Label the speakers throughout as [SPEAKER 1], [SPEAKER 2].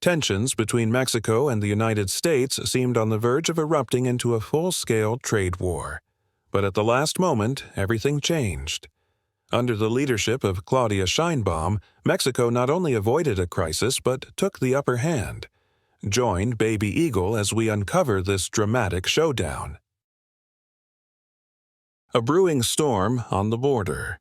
[SPEAKER 1] Tensions between Mexico and the United States seemed on the verge of erupting into a full-scale trade war. But at the last moment, everything changed. Under the leadership of Claudia Sheinbaum, Mexico not only avoided a crisis but took the upper hand. Join Baby Eagle as we uncover this dramatic showdown. A brewing storm on the border.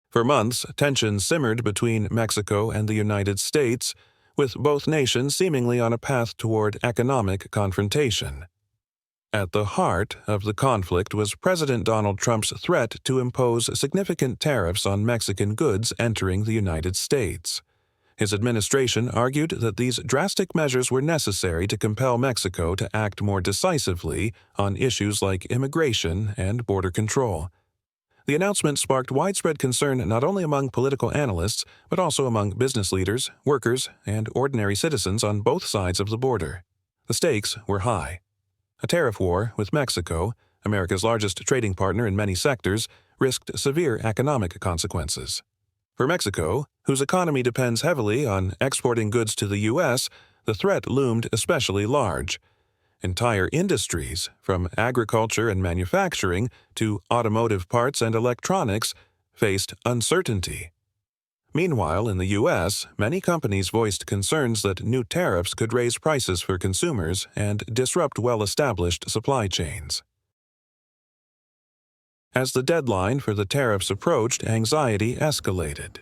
[SPEAKER 1] For months, tensions simmered between Mexico and the United States, with both nations seemingly on a path toward economic confrontation. At the heart of the conflict was President Donald Trump's threat to impose significant tariffs on Mexican goods entering the United States. His administration argued that these drastic measures were necessary to compel Mexico to act more decisively on issues like immigration and border control. The announcement sparked widespread concern not only among political analysts, but also among business leaders, workers, and ordinary citizens on both sides of the border. The stakes were high. A tariff war with Mexico, America's largest trading partner in many sectors, risked severe economic consequences. For Mexico, whose economy depends heavily on exporting goods to the U.S., the threat loomed especially large. Entire industries, from agriculture and manufacturing to automotive parts and electronics, faced uncertainty. Meanwhile, in the U.S., many companies voiced concerns that new tariffs could raise prices for consumers and disrupt well-established supply chains. As the deadline for the tariffs approached, anxiety escalated.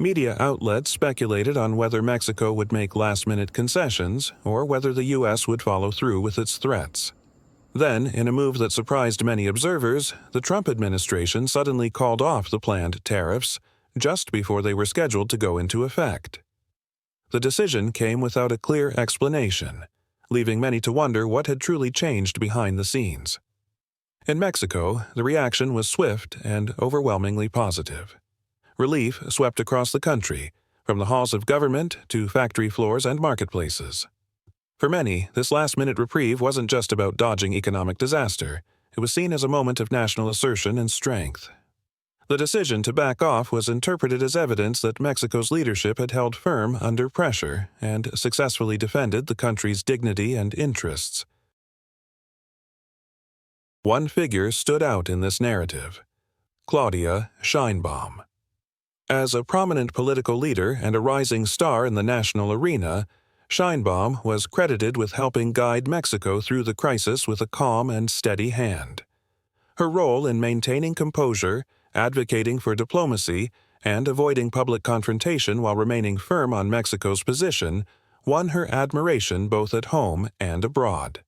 [SPEAKER 1] Media outlets speculated on whether Mexico would make last-minute concessions or whether the U.S. would follow through with its threats. Then, in a move that surprised many observers, the Trump administration suddenly called off the planned tariffs just before they were scheduled to go into effect. The decision came without a clear explanation, leaving many to wonder what had truly changed behind the scenes. In Mexico, the reaction was swift and overwhelmingly positive. Relief swept across the country, from the halls of government to factory floors and marketplaces. For many, this last-minute reprieve wasn't just about dodging economic disaster. It was seen as a moment of national assertion and strength. The decision to back off was interpreted as evidence that Mexico's leadership had held firm under pressure and successfully defended the country's dignity and interests. One figure stood out in this narrative: Claudia Sheinbaum. As a prominent political leader and a rising star in the national arena, Sheinbaum was credited with helping guide Mexico through the crisis with a calm and steady hand. Her role in maintaining composure, advocating for diplomacy, and avoiding public confrontation while remaining firm on Mexico's position won her admiration both at home and abroad.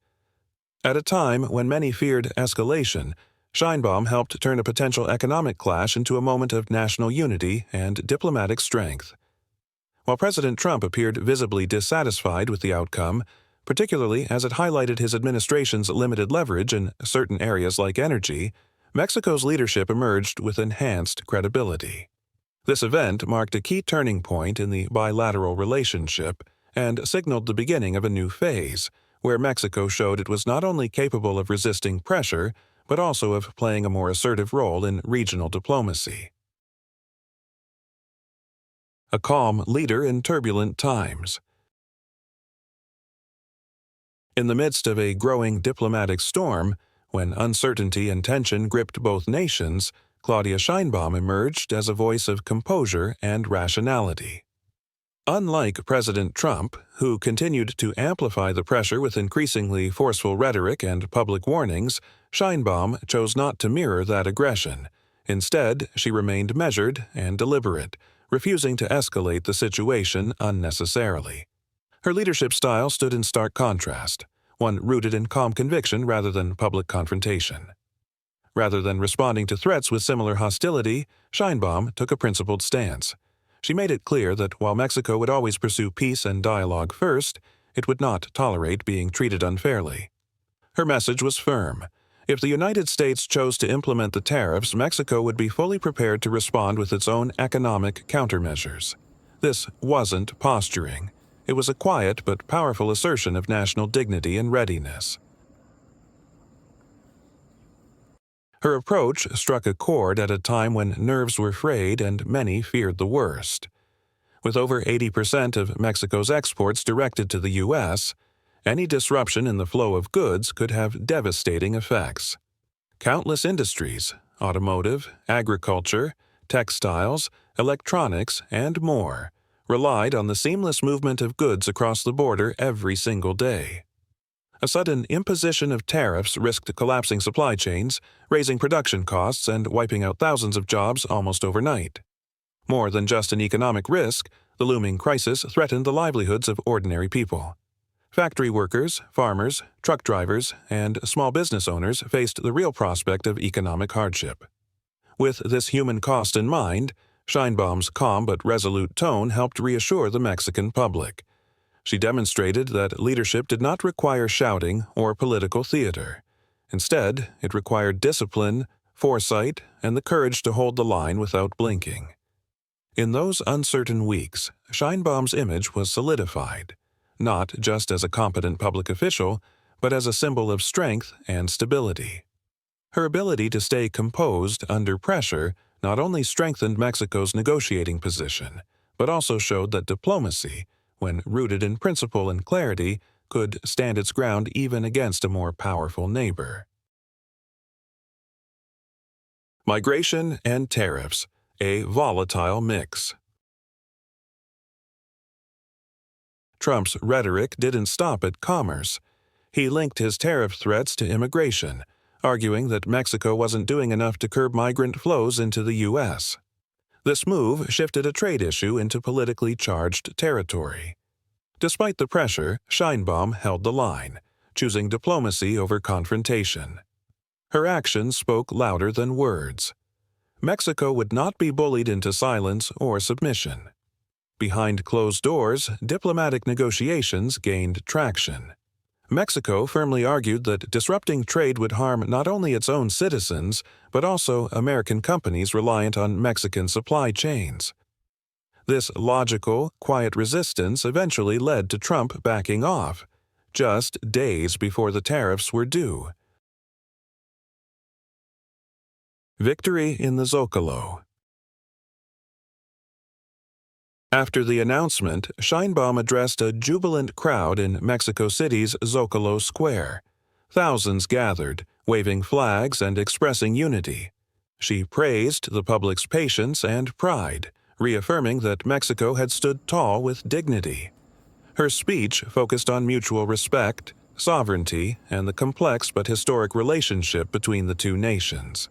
[SPEAKER 1] At a time when many feared escalation, Sheinbaum helped turn a potential economic clash into a moment of national unity and diplomatic strength. While President Trump appeared visibly dissatisfied with the outcome, particularly as it highlighted his administration's limited leverage in certain areas like energy, Mexico's leadership emerged with enhanced credibility. This event marked a key turning point in the bilateral relationship and signaled the beginning of a new phase, where Mexico showed it was not only capable of resisting pressure, but also of playing a more assertive role in regional diplomacy. A calm leader in turbulent times. In the midst of a growing diplomatic storm, when uncertainty and tension gripped both nations, Claudia Sheinbaum emerged as a voice of composure and rationality. Unlike President Trump, who continued to amplify the pressure with increasingly forceful rhetoric and public warnings, Sheinbaum chose not to mirror that aggression. Instead, she remained measured and deliberate, refusing to escalate the situation unnecessarily. Her leadership style stood in stark contrast, one rooted in calm conviction rather than public confrontation. Rather than responding to threats with similar hostility, Sheinbaum took a principled stance. She made it clear that while Mexico would always pursue peace and dialogue first, it would not tolerate being treated unfairly. Her message was firm. If the United States chose to implement the tariffs, Mexico would be fully prepared to respond with its own economic countermeasures. This wasn't posturing. It was a quiet but powerful assertion of national dignity and readiness. Her approach struck a chord at a time when nerves were frayed and many feared the worst. With over 80% of Mexico's exports directed to the U.S., any disruption in the flow of goods could have devastating effects. Countless industries, automotive, agriculture, textiles, electronics, and more, relied on the seamless movement of goods across the border every single day. A sudden imposition of tariffs risked collapsing supply chains, raising production costs, and wiping out thousands of jobs almost overnight. More than just an economic risk, the looming crisis threatened the livelihoods of ordinary people. Factory workers, farmers, truck drivers, and small business owners faced the real prospect of economic hardship. With this human cost in mind, Sheinbaum's calm but resolute tone helped reassure the Mexican public. She demonstrated that leadership did not require shouting or political theater. Instead, it required discipline, foresight, and the courage to hold the line without blinking. In those uncertain weeks, Sheinbaum's image was solidified, not just as a competent public official, but as a symbol of strength and stability. Her ability to stay composed under pressure not only strengthened Mexico's negotiating position, but also showed that diplomacy, when rooted in principle and clarity, could stand its ground even against a more powerful neighbor. Migration and tariffs, a volatile mix. Trump's rhetoric didn't stop at commerce. He linked his tariff threats to immigration, arguing that Mexico wasn't doing enough to curb migrant flows into the U.S. This move shifted a trade issue into politically charged territory. Despite the pressure, Sheinbaum held the line, choosing diplomacy over confrontation. Her actions spoke louder than words. Mexico would not be bullied into silence or submission. Behind closed doors, diplomatic negotiations gained traction. Mexico firmly argued that disrupting trade would harm not only its own citizens, but also American companies reliant on Mexican supply chains. This logical, quiet resistance eventually led to Trump backing off, just days before the tariffs were due. Victory in the Zocalo. After the announcement, Sheinbaum addressed a jubilant crowd in Mexico City's Zocalo Square. Thousands gathered, waving flags and expressing unity. She praised the public's patience and pride, reaffirming that Mexico had stood tall with dignity. Her speech focused on mutual respect, sovereignty, and the complex but historic relationship between the two nations.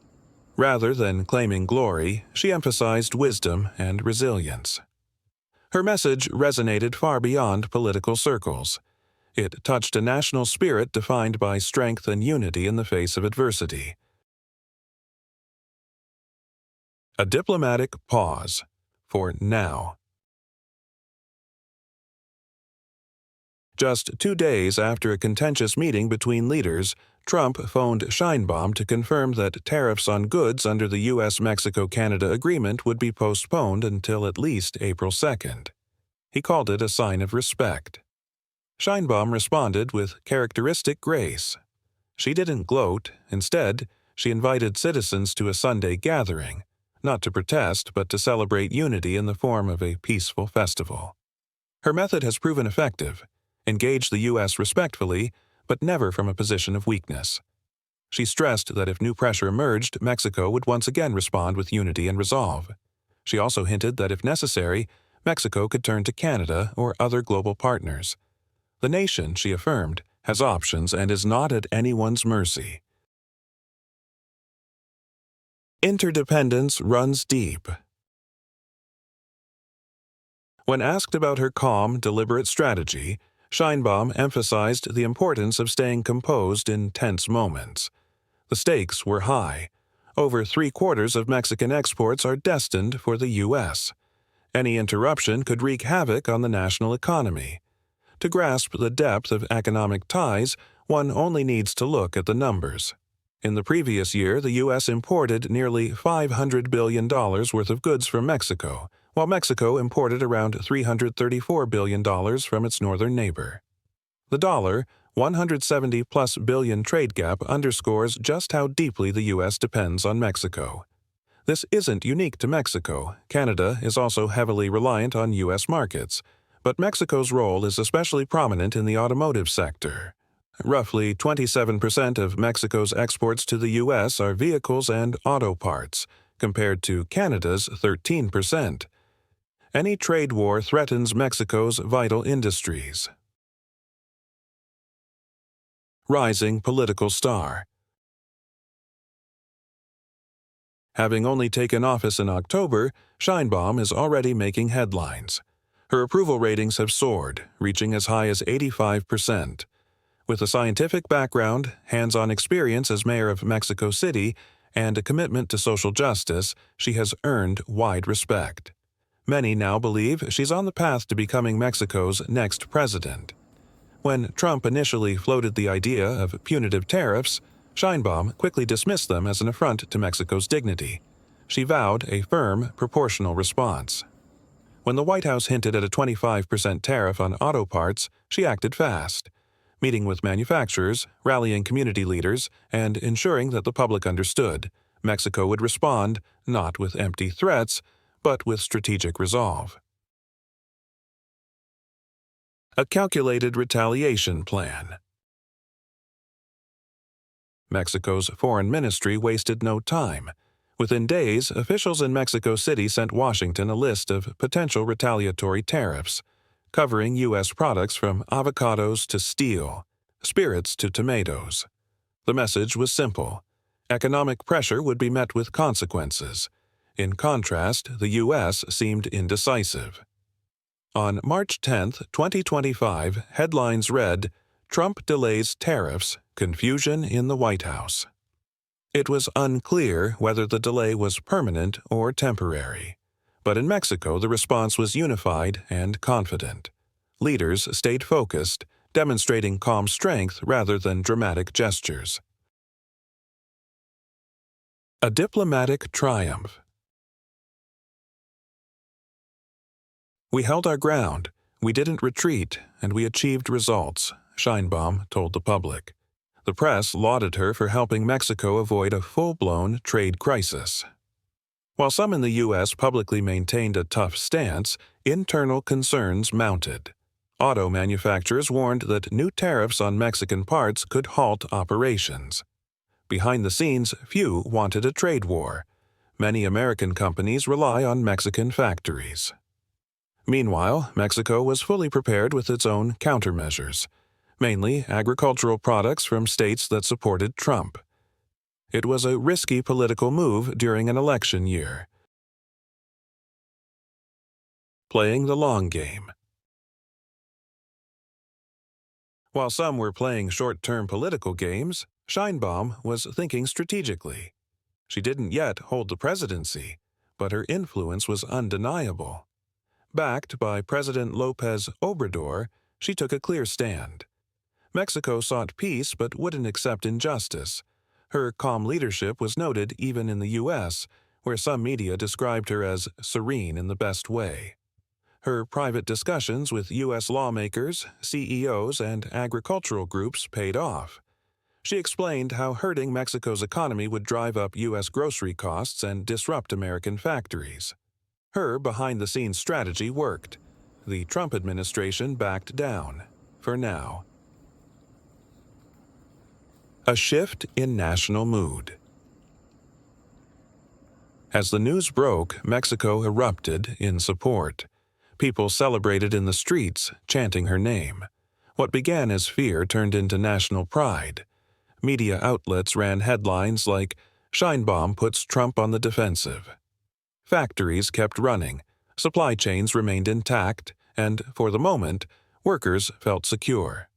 [SPEAKER 1] Rather than claiming glory, she emphasized wisdom and resilience. Her message resonated far beyond political circles. It touched a national spirit defined by strength and unity in the face of adversity. A diplomatic pause. For now. Just 2 days after a contentious meeting between leaders, Trump phoned Sheinbaum to confirm that tariffs on goods under the U.S.-Mexico-Canada agreement would be postponed until at least April 2nd. He called it a sign of respect. Sheinbaum responded with characteristic grace. She didn't gloat. Instead, she invited citizens to a Sunday gathering, not to protest but to celebrate unity in the form of a peaceful festival. Her method has proven effective. Engage the U.S. respectfully, but never from a position of weakness. She stressed that if new pressure emerged, Mexico would once again respond with unity and resolve. She also hinted that if necessary, Mexico could turn to Canada or other global partners. The nation, she affirmed, has options and is not at anyone's mercy. Interdependence runs deep. When asked about her calm, deliberate strategy, Sheinbaum emphasized the importance of staying composed in tense moments. The stakes were high. Over 3/4 of Mexican exports are destined for the U.S. Any interruption could wreak havoc on the national economy. To grasp the depth of economic ties, one only needs to look at the numbers. In the previous year, the U.S. imported nearly $500 billion worth of goods from Mexico, while Mexico imported around $334 billion from its northern neighbor. The $170+ billion trade gap underscores just how deeply the U.S. depends on Mexico. This isn't unique to Mexico. Canada is also heavily reliant on U.S. markets, but Mexico's role is especially prominent in the automotive sector. Roughly 27% of Mexico's exports to the U.S. are vehicles and auto parts, compared to Canada's 13%. Any trade war threatens Mexico's vital industries. Rising political star. Having only taken office in October, Sheinbaum is already making headlines. Her approval ratings have soared, reaching as high as 85%. With a scientific background, hands-on experience as mayor of Mexico City, and a commitment to social justice, she has earned wide respect. Many now believe she's on the path to becoming Mexico's next president. When Trump initially floated the idea of punitive tariffs, Sheinbaum quickly dismissed them as an affront to Mexico's dignity. She vowed a firm, proportional response. When the White House hinted at a 25% tariff on auto parts, she acted fast, meeting with manufacturers, rallying community leaders, and ensuring that the public understood Mexico would respond not with empty threats, but with strategic resolve. A calculated retaliation plan. Mexico's foreign ministry wasted no time. Within days, officials in Mexico City sent Washington a list of potential retaliatory tariffs, covering U.S. products from avocados to steel, spirits to tomatoes. The message was simple. Economic pressure would be met with consequences. In contrast, the U.S. seemed indecisive. On March 10, 2025, headlines read, "Trump delays tariffs, confusion in the White House." It was unclear whether the delay was permanent or temporary. But in Mexico, the response was unified and confident. Leaders stayed focused, demonstrating calm strength rather than dramatic gestures. A diplomatic triumph. "We held our ground, we didn't retreat, and we achieved results," Sheinbaum told the public. The press lauded her for helping Mexico avoid a full-blown trade crisis. While some in the U.S. publicly maintained a tough stance, internal concerns mounted. Auto manufacturers warned that new tariffs on Mexican parts could halt operations. Behind the scenes, few wanted a trade war. Many American companies rely on Mexican factories. Meanwhile, Mexico was fully prepared with its own countermeasures, mainly agricultural products from states that supported Trump. It was a risky political move during an election year. Playing the long game. While some were playing short-term political games, Sheinbaum was thinking strategically. She didn't yet hold the presidency, but her influence was undeniable. Backed by President López Obrador, she took a clear stand. Mexico sought peace but wouldn't accept injustice. Her calm leadership was noted even in the U.S., where some media described her as serene in the best way. Her private discussions with U.S. lawmakers, CEOs, and agricultural groups paid off. She explained how hurting Mexico's economy would drive up U.S. grocery costs and disrupt American factories. Her behind-the-scenes strategy worked. The Trump administration backed down, for now. A shift in national mood. As the news broke, Mexico erupted in support. People celebrated in the streets, chanting her name. What began as fear turned into national pride. Media outlets ran headlines like, "Sheinbaum puts Trump on the defensive." Factories kept running, supply chains remained intact, and, for the moment, workers felt secure.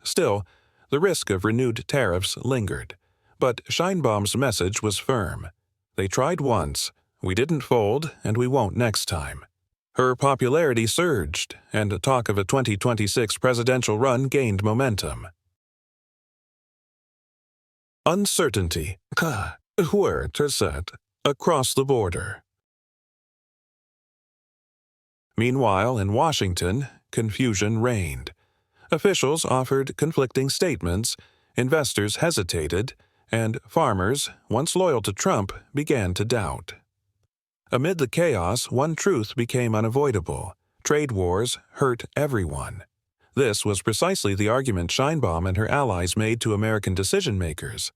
[SPEAKER 1] Still, the risk of renewed tariffs lingered, but Sheinbaum's message was firm. They tried once, we didn't fold, and we won't next time. Her popularity surged, and talk of a 2026 presidential run gained momentum. Uncertainty, across the border. Meanwhile, in Washington, confusion reigned. Officials offered conflicting statements, investors hesitated, and farmers, once loyal to Trump, began to doubt. Amid the chaos, one truth became unavoidable: trade wars hurt everyone. This was precisely the argument Sheinbaum and her allies made to American decision-makers.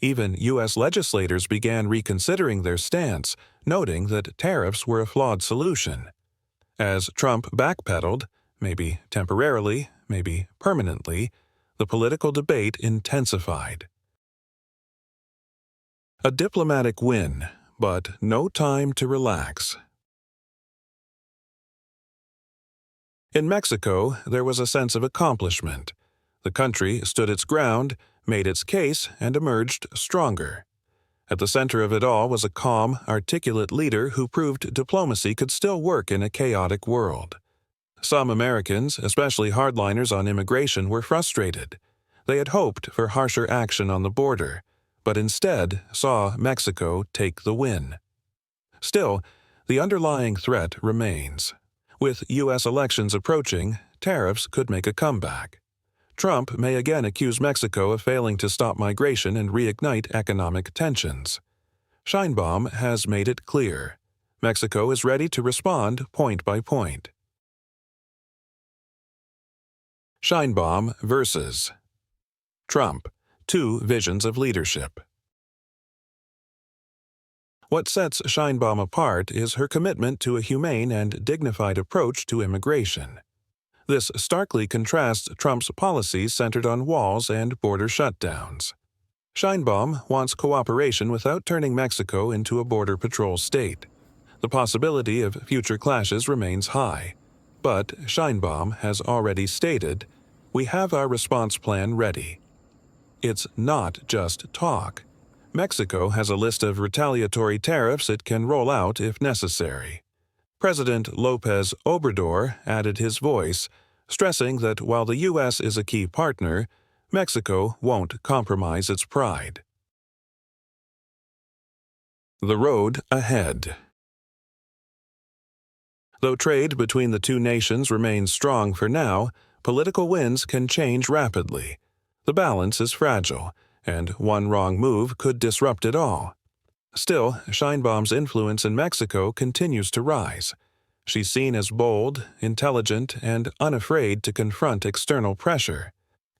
[SPEAKER 1] Even U.S. legislators began reconsidering their stance, noting that tariffs were a flawed solution. As Trump backpedaled, maybe temporarily, maybe permanently, the political debate intensified. A diplomatic win, but no time to relax. In Mexico, there was a sense of accomplishment. The country stood its ground, made its case, and emerged stronger. At the center of it all was a calm, articulate leader who proved diplomacy could still work in a chaotic world. Some Americans, especially hardliners on immigration, were frustrated. They had hoped for harsher action on the border, but instead saw Mexico take the win. Still, the underlying threat remains. With U.S. elections approaching, tariffs could make a comeback. Trump may again accuse Mexico of failing to stop migration and reignite economic tensions. Sheinbaum has made it clear: Mexico is ready to respond point by point. Sheinbaum versus Trump: two visions of leadership. What sets Sheinbaum apart is her commitment to a humane and dignified approach to immigration. This starkly contrasts Trump's policies centered on walls and border shutdowns. Sheinbaum wants cooperation without turning Mexico into a border patrol state. The possibility of future clashes remains high, but Sheinbaum has already stated, "We have our response plan ready." It's not just talk. Mexico has a list of retaliatory tariffs it can roll out if necessary. President López Obrador added his voice, stressing that while the U.S. is a key partner, Mexico won't compromise its pride. The road ahead. Though trade between the two nations remains strong for now, political winds can change rapidly. The balance is fragile, and one wrong move could disrupt it all. Still, Sheinbaum's influence in Mexico continues to rise. She's seen as bold, intelligent, and unafraid to confront external pressure.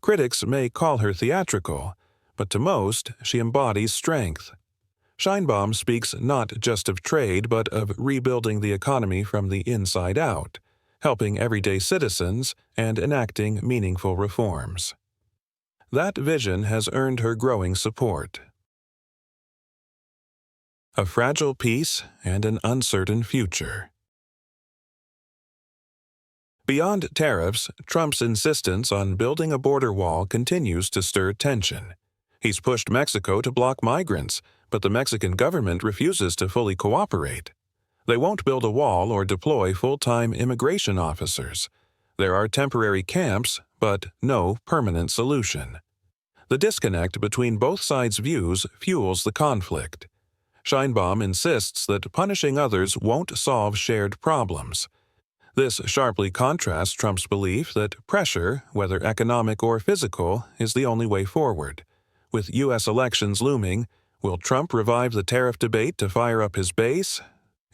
[SPEAKER 1] Critics may call her theatrical, but to most, she embodies strength. Sheinbaum speaks not just of trade, but of rebuilding the economy from the inside out, helping everyday citizens, and enacting meaningful reforms. That vision has earned her growing support. A fragile peace and an uncertain future. Beyond tariffs, Trump's insistence on building a border wall continues to stir tension. He's pushed Mexico to block migrants, but the Mexican government refuses to fully cooperate. They won't build a wall or deploy full-time immigration officers. There are temporary camps, but no permanent solution. The disconnect between both sides' views fuels the conflict. Sheinbaum insists that punishing others won't solve shared problems. This sharply contrasts Trump's belief that pressure, whether economic or physical, is the only way forward. With U.S. elections looming, will Trump revive the tariff debate to fire up his base?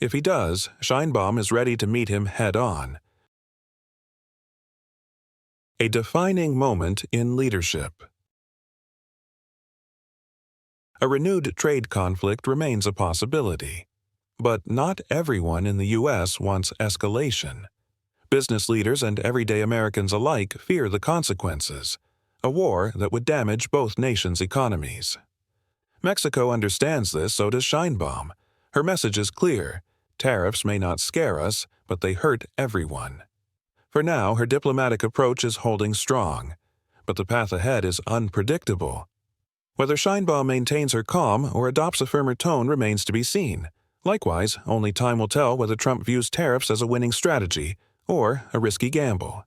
[SPEAKER 1] If he does, Sheinbaum is ready to meet him head-on. A defining moment in leadership. A renewed trade conflict remains a possibility. But not everyone in the U.S. wants escalation. Business leaders and everyday Americans alike fear the consequences, a war that would damage both nations' economies. Mexico understands this, so does Sheinbaum. Her message is clear: tariffs may not scare us, but they hurt everyone. For now, her diplomatic approach is holding strong, but the path ahead is unpredictable. Whether Sheinbaum maintains her calm or adopts a firmer tone remains to be seen. Likewise, only time will tell whether Trump views tariffs as a winning strategy or a risky gamble.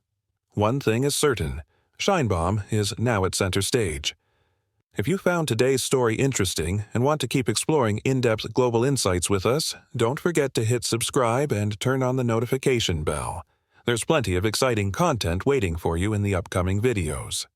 [SPEAKER 1] One thing is certain: Sheinbaum is now at center stage. If you found today's story interesting and want to keep exploring in-depth global insights with us, don't forget to hit subscribe and turn on the notification bell. There's plenty of exciting content waiting for you in the upcoming videos.